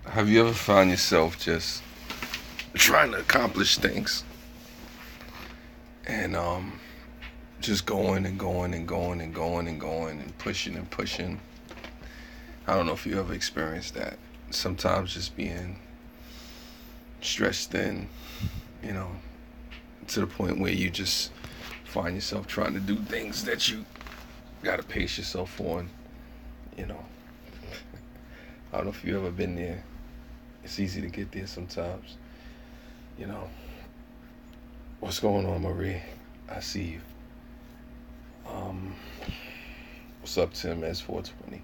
Have you ever found yourself just trying to accomplish things and just going and going and going and going and going and pushing and pushing? I don't know if you ever experienced that. Sometimes just being stressed thin, you know, to the point where you just find yourself trying to do things that you gotta pace yourself on, you know. I don't know if you ever been there. It's easy to get there sometimes, you know. What's going on, Marie? I see you. Um, what's up, Tim? S420.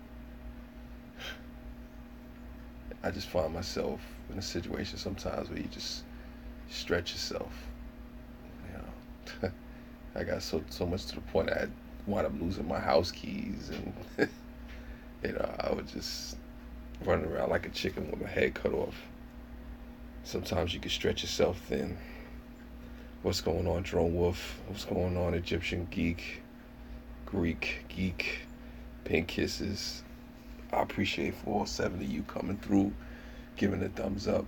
I just find myself in a situation sometimes where you just stretch yourself. You know, I got so much to the point I wound up losing my house keys, and I would just running around like a chicken with my head cut off. Sometimes you can stretch yourself thin. What's going on, Drone Wolf? What's going on, Egyptian Geek, Greek Geek, Pink Kisses? I appreciate 470 you coming through, giving a thumbs up.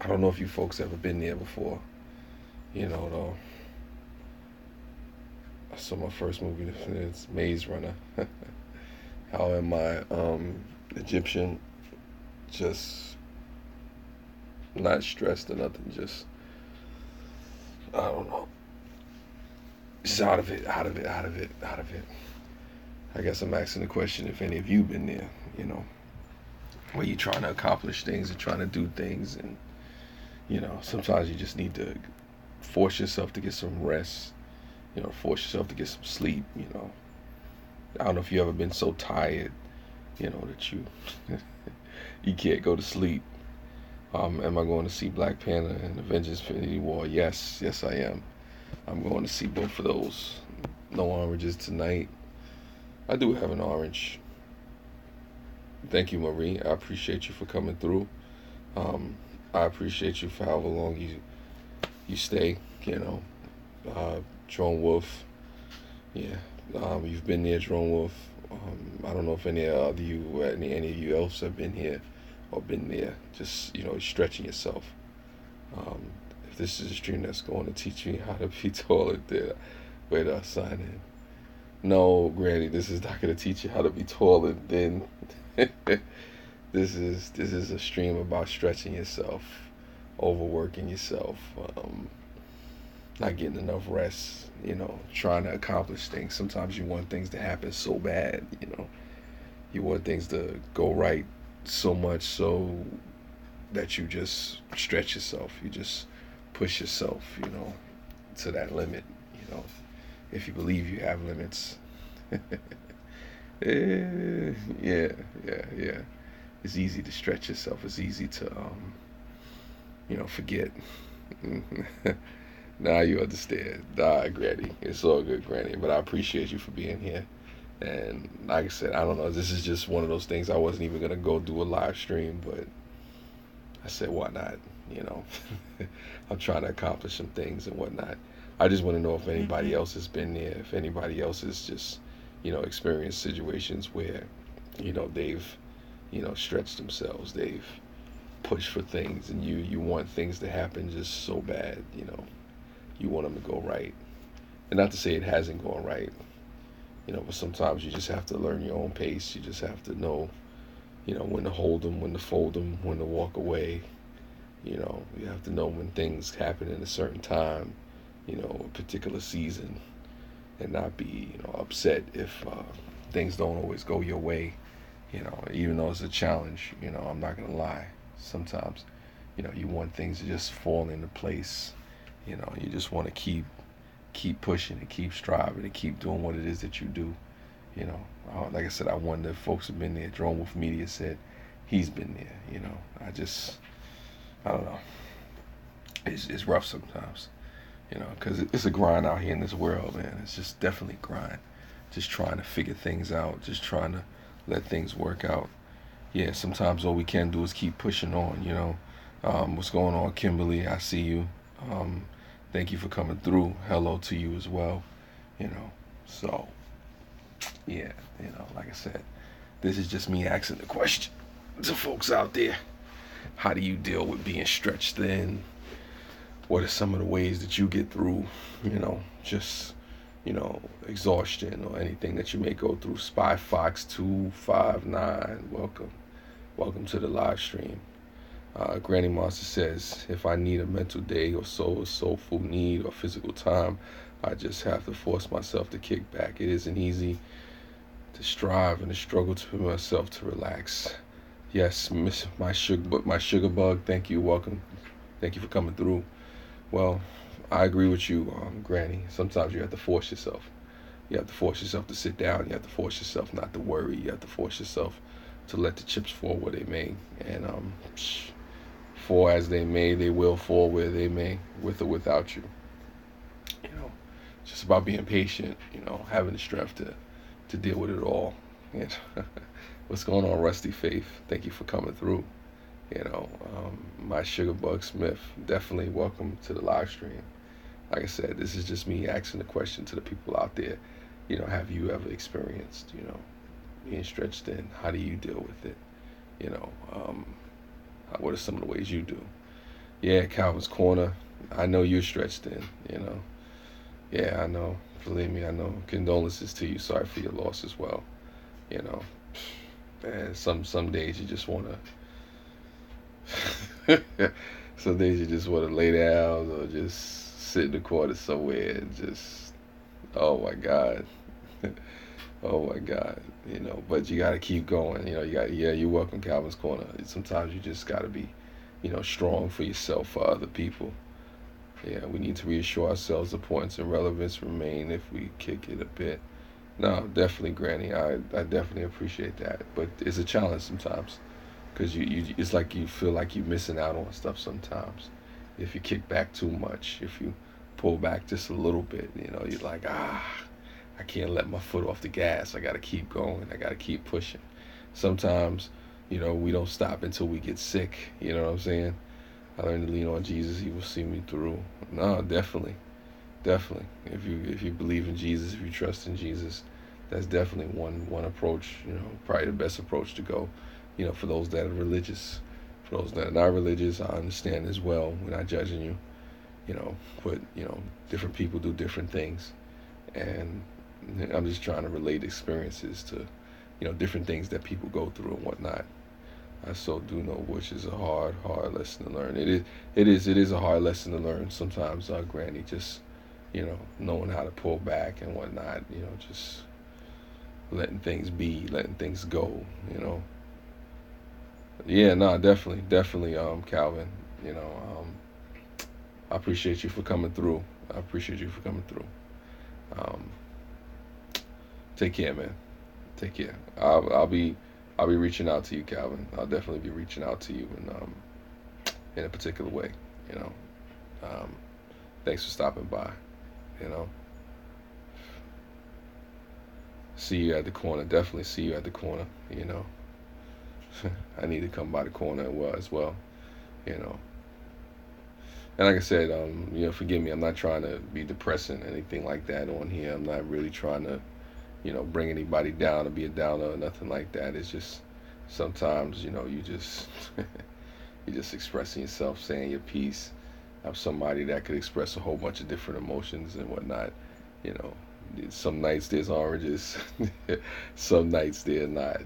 I don't know if you folks ever been there before. Though. I saw my first movie, it's Maze Runner. How am I Egyptian? Just not stressed or nothing. Just, I don't know. Just out of it, out of it, out of it, out of it. I guess I'm asking the question if any of you been there, where you trying to accomplish things and trying to do things, and sometimes you just need to force yourself to get some rest, force yourself to get some sleep. I don't know if you ever been so tired, that you you can't go to sleep. Am I going to see Black Panther and Avengers Infinity War? Yes, yes I am. I'm going to see both of those. No oranges tonight. I do have an orange. Thank you, Marie. I appreciate you for coming through. I appreciate you for however long you stay. Drone Wolf. Yeah, you've been there, Drone Wolf. I don't know if any of you else have been here or been there. Just stretching yourself. Um, if this is a stream that's going to teach me how to be taller, then wait, I sign in. No, Granny, this is not going to teach you how to be taller. Then this is a stream about stretching yourself, overworking yourself, not getting enough rest. Trying to accomplish things. Sometimes you want things to happen so bad. You want things to go right so much so that you just stretch yourself. You just push yourself. To that limit. If you believe you have limits. Yeah, yeah. It's easy to stretch yourself. It's easy to, forget. Now you understand. Nah, Granny. It's all good, Granny. But I appreciate you for being here. And like I said, I don't know. This is just one of those things. I wasn't even going to go do a live stream, but I said, why not? You know, I'm trying to accomplish some things and whatnot. I just want to know if anybody else has been there, if anybody else has just, experienced situations where, they've, stretched themselves, they've pushed for things, and you want things to happen just so bad, you want them to go right. And not to say it hasn't gone right, but sometimes you just have to learn your own pace. You just have to know, when to hold them, when to fold them, when to walk away. You have to know when things happen in a certain time, a particular season, and not be, upset if things don't always go your way. Even though it's a challenge, I'm not gonna lie. Sometimes, you want things to just fall into place. You just want to keep pushing and keep striving and keep doing what it is that you do. Like I said, I wonder if folks have been there. Drone Wolf Media said he's been there. I don't know. It's rough sometimes, because it's a grind out here in this world, man. It's just definitely grind. Just trying to figure things out, just trying to let things work out. Yeah, sometimes all we can do is keep pushing on. What's going on, Kimberly? I see you. Thank you for coming through. Hello to you as well. So yeah, like I said, this is just me asking the question to folks out there. how do you deal with being stretched thin? What are some of the ways that you get through, just, exhaustion or anything that you may go through? Spy Fox 259, welcome. Welcome to the live stream. Granny Monster says, if I need a mental day or so, a soulful need or physical time, I just have to force myself to kick back. It isn't easy to strive and to struggle to put myself to relax. Yes, miss my sugar bug. Thank you. Welcome. Thank you for coming through. Well, I agree with you, Granny. Sometimes you have to force yourself. You have to force yourself to sit down. You have to force yourself not to worry. You have to force yourself to let the chips fall where they may. And fall as they may, they will fall where they may, with or without you. It's just about being patient. Having the strength to deal with it all. And what's going on, Rusty Faith? Thank you for coming through. My Sugar Bug Smith, definitely welcome to the live stream. Like I said, this is just me asking the question to the people out there. Have you ever experienced, being stretched thin? How do you deal with it? What are some of the ways you do? Yeah, Calvin's Corner. I know you're stretched thin. Yeah, I know. Believe me, I know. Condolences to you. Sorry for your loss as well. And some days you just want to. Some days you just want to lay down or just sit in the corner somewhere and just. Oh my God. Oh my God. But you got to keep going. You're welcome, Calvin's Corner. Sometimes you just got to be, strong for yourself, for other people. Yeah, we need to reassure ourselves the points and relevance remain if we kick it a bit. No, definitely, Granny. I definitely appreciate that. But it's a challenge sometimes because it's like you feel like you're missing out on stuff sometimes. If you kick back too much, if you pull back just a little bit, you're like, I can't let my foot off the gas. I got to keep going. I got to keep pushing. Sometimes, we don't stop until we get sick. You know what I'm saying? I learned to lean on Jesus. He will see me through. No, definitely. Definitely. If you believe in Jesus, if you trust in Jesus, that's definitely one approach, probably the best approach to go, for those that are religious. For those that are not religious, I understand as well. We're not judging you, but, different people do different things. And I'm just trying to relate experiences to, different things that people go through and whatnot. I so do know which is a hard lesson to learn. It is a hard lesson to learn sometimes, Granny, just, knowing how to pull back and whatnot, just letting things be, letting things go, Yeah, no, definitely, Calvin, I appreciate you for coming through. Take care, man. Take care. I'll be reaching out to you, Calvin. I'll definitely be reaching out to you in a particular way. Thanks for stopping by. See you at the corner. Definitely see you at the corner. I need to come by the corner as well. And like I said, forgive me. I'm not trying to be depressing, anything like that on here. I'm not really trying to, bring anybody down or be a downer or nothing like that. It's just sometimes, you just you're just expressing yourself, saying your piece. I'm somebody that could express a whole bunch of different emotions and whatnot. Some nights there's oranges, some nights they're not.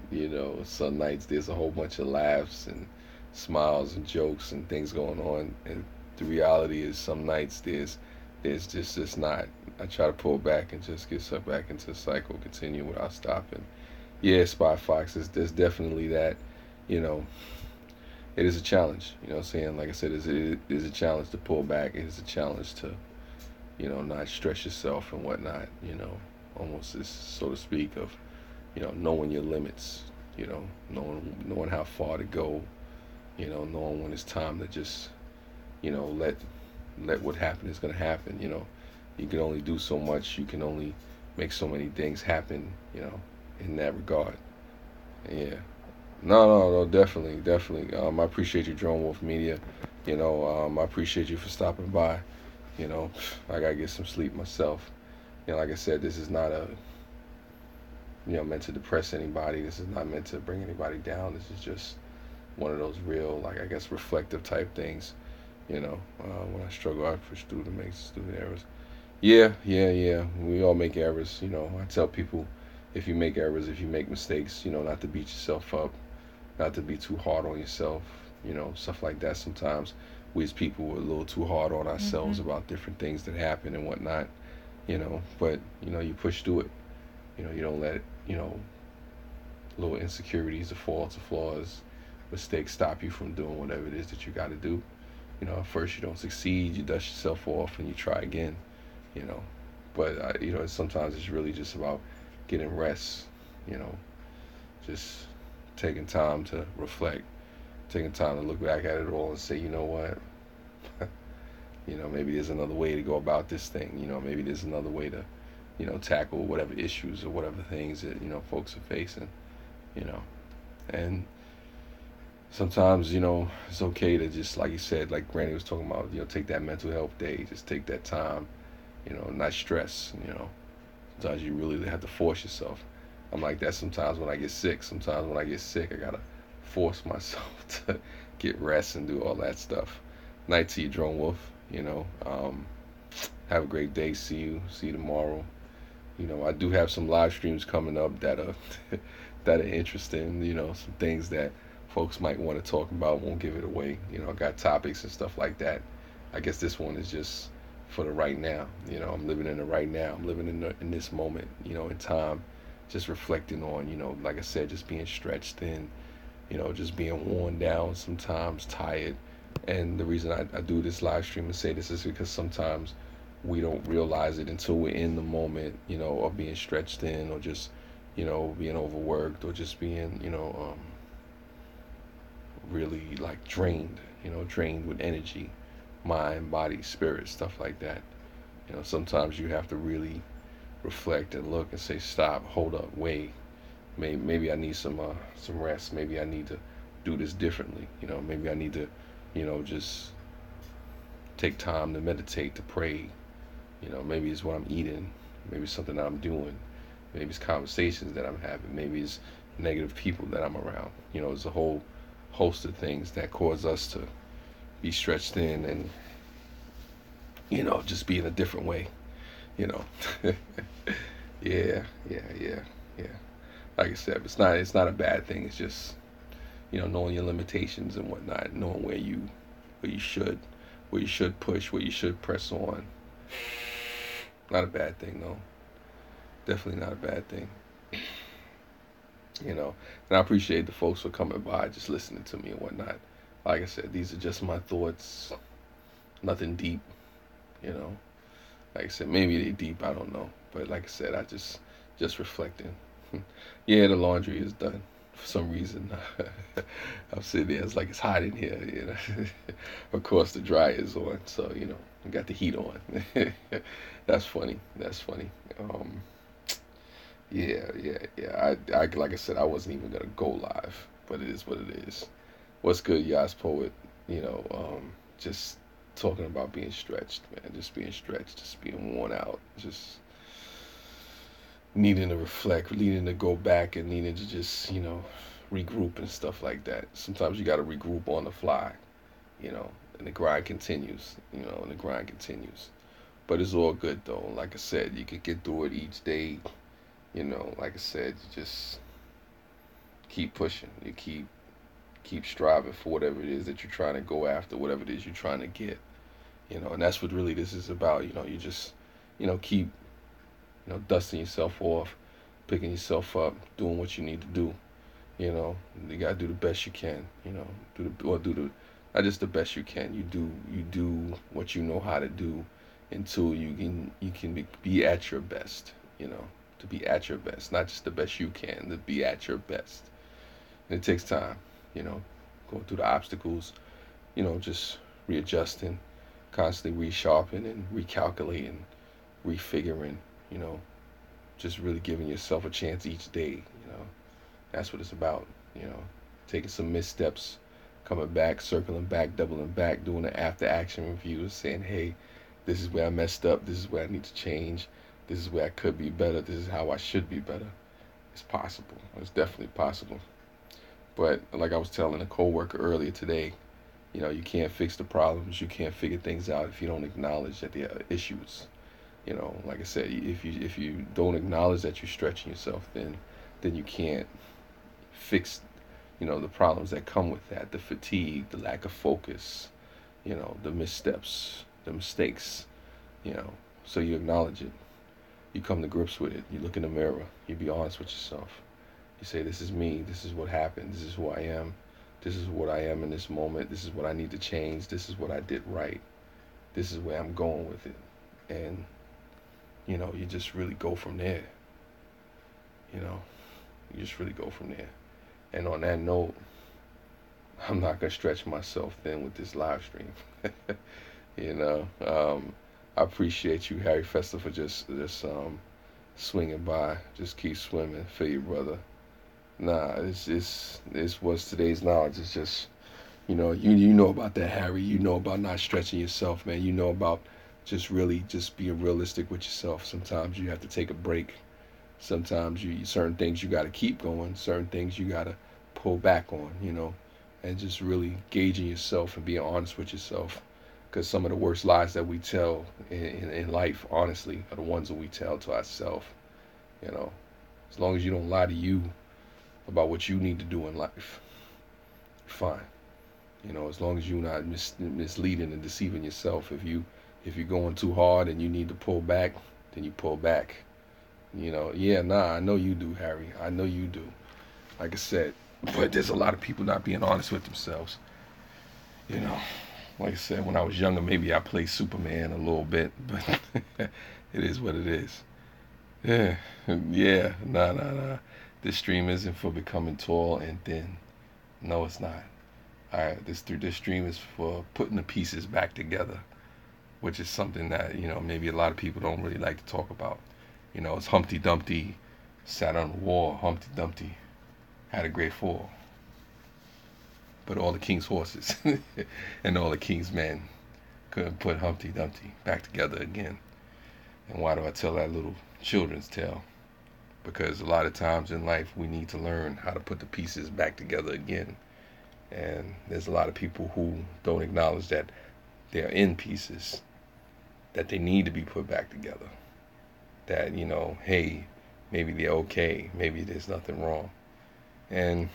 Some nights there's a whole bunch of laughs and smiles and jokes and things going on. And the reality is, some nights there's just not. I try to pull back and just get sucked back into the cycle, continue without stopping. Yeah, Spy Fox, there's definitely that. It is a challenge. What I'm saying? Like I said, it is a challenge to pull back. It is a challenge to, not stress yourself and whatnot. Almost this, so to speak, of, knowing your limits. Knowing how far to go. Knowing when it's time to just, let what happen is gonna happen. You can only do so much. You can only make so many things happen. In that regard. Yeah. No, definitely. I appreciate you, Drone Wolf Media. I appreciate you for stopping by. I gotta get some sleep myself. Like I said, this is not meant to depress anybody. This is not meant to bring anybody down. This is just, one of those real, like, I guess, reflective type things. When I struggle, I push through to make student errors. Yeah, yeah, yeah. We all make errors. I tell people, if you make errors, if you make mistakes, not to beat yourself up, not to be too hard on yourself, stuff like that. Sometimes we as people are a little too hard on ourselves about different things that happen and whatnot, but, you push through it. You don't let it, little insecurities or faults or flaws, mistakes stop you from doing whatever it is that you got to do. At first you don't succeed, you dust yourself off and you try again, you know. But, sometimes it's really just about getting rest, you know, just taking time to reflect, taking time to look back at it all and say, you know what, maybe there's another way to go about this thing. Maybe there's another way to, tackle whatever issues or whatever things that, folks are facing, you know. And sometimes, it's okay to just, like you said, like Granny was talking about, take that mental health day, just take that time, not stress, Sometimes you really have to force yourself. I'm like that sometimes when I get sick. Sometimes when I get sick, I gotta force myself to get rest and do all that stuff. Night to you, Drone Wolf. Have a great day. See you. See you tomorrow. I do have some live streams coming up that are that are interesting. Some things that folks might want to talk about. Won't give it away. I got topics and stuff like that. I guess this one is just for the right now. I'm living in the right now. I'm living in this moment. In time, just reflecting on. Like I said, just being stretched thin. Just being worn down. Sometimes tired. And the reason I do this live stream and say this is because sometimes we don't realize it until we're in the moment, of being stretched thin or just, being overworked or just being, really like drained, drained with energy, mind, body, spirit, stuff like that. Sometimes you have to really reflect and look and say, stop, hold up, wait. Maybe I need some rest. Maybe I need to do this differently. Maybe I need to, just take time to meditate, to pray. Maybe it's what I'm eating. Maybe it's something that I'm doing. Maybe it's conversations that I'm having. Maybe it's negative people that I'm around. It's a whole host of things that cause us to be stretched thin and, just be in a different way. you know. Yeah, yeah. Like I said, it's not a bad thing. It's just, knowing your limitations and whatnot, knowing where you should push, where you should press on. Not a bad thing though. Definitely not a bad thing. And I appreciate the folks for coming by, just listening to me and whatnot. Like I said, these are just my thoughts. Nothing deep, you know. Like I said, maybe they deep, I don't know. But like I said, I just reflecting. Yeah, the laundry is done. For some reason, I'm sitting there. It's like it's hot in here. Of course, the dryer is on, so I got the heat on. That's funny. Yeah. I like I said, I wasn't even gonna go live, but it is what it is. What's good, Yas Poet? Just talking about being stretched, man. Just being stretched, just being worn out, just needing to reflect, needing to go back, and needing to just, regroup and stuff like that. Sometimes you got to regroup on the fly, and the grind continues, and the grind continues. But it's all good though. Like I said, you can get through it each day. Like I said, you just keep pushing. You keep striving for whatever it is that you're trying to go after, whatever it is you're trying to get. And that's what really this is about. You just, keep, dusting yourself off, picking yourself up, doing what you need to do. You gotta do the best you can. Do the not just the best you can. You do what you know how to do until you can be at your best. To be at your best, not just the best you can, to be at your best. And it takes time. Going through the obstacles. Just readjusting, constantly resharpening, recalculating, refiguring. Just really giving yourself a chance each day. That's what it's about. Taking some missteps, coming back, circling back, doubling back, doing an after action review, saying, hey, this is where I messed up, this is where I need to change, this is where I could be better, this is how I should be better. It's possible. It's definitely possible. But like I was telling a coworker earlier today, you can't fix the problems, you can't figure things out if you don't acknowledge that there are issues. Like I said, if you don't acknowledge that you're stretching yourself, then you can't fix the problems that come with that, the fatigue, the lack of focus, the missteps, the mistakes, you know. So you acknowledge it. You come to grips with it. You look in the mirror. You be honest with yourself. You say, this is me. This is what happened. This is who I am. This is what I am in this moment. This is what I need to change. This is what I did right. This is where I'm going with it. And, you just really go from there. You know, you just really go from there. And on that note, I'm not going to stretch myself thin with this live stream. you know, I appreciate you, Harry Fester, for just swinging by. Just keep swimming. Feel you, brother. Nah, it's what's today's knowledge. It's just, you know about that, Harry. You know about not stretching yourself, man. You know about just really just being realistic with yourself. Sometimes you have to take a break. Sometimes certain things you got to keep going. Certain things you got to pull back on, and just really gauging yourself and being honest with yourself. Because some of the worst lies that we tell in life, honestly, are the ones that we tell to ourselves. As long as you don't lie to you about what you need to do in life, fine. As long as you're not misleading and deceiving yourself. If you're going too hard and you need to pull back, then you pull back. Yeah, nah, I know you do, Harry. I know you do. Like I said, but there's a lot of people not being honest with themselves. Like I said, when I was younger, maybe I played Superman a little bit, but it is what it is. Yeah, yeah, nah. This stream isn't for becoming tall and thin. No, it's not. All right, this stream is for putting the pieces back together, which is something that maybe a lot of people don't really like to talk about. It's Humpty Dumpty sat on the wall. Humpty Dumpty had a great fall, but all the king's horses and all the king's men couldn't put Humpty Dumpty back together again. And why do I tell that little children's tale? Because a lot of times in life we need to learn how to put the pieces back together again. And there's a lot of people who don't acknowledge that they're in pieces, that they need to be put back together. That, hey, maybe they're okay, maybe there's nothing wrong. And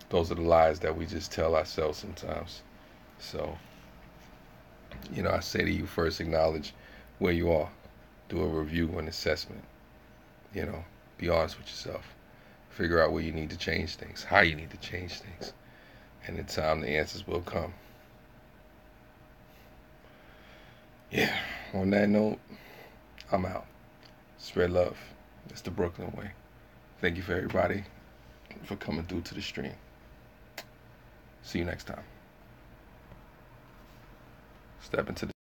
those are the lies that we just tell ourselves sometimes. So, I say to you, first acknowledge where you are. Do a review and assessment. Be honest with yourself. Figure out where you need to change things, how you need to change things. And in time, the answers will come. Yeah, on that note, I'm out. Spread love. It's the Brooklyn way. Thank you for everybody for coming through to the stream. See you next time. Step into the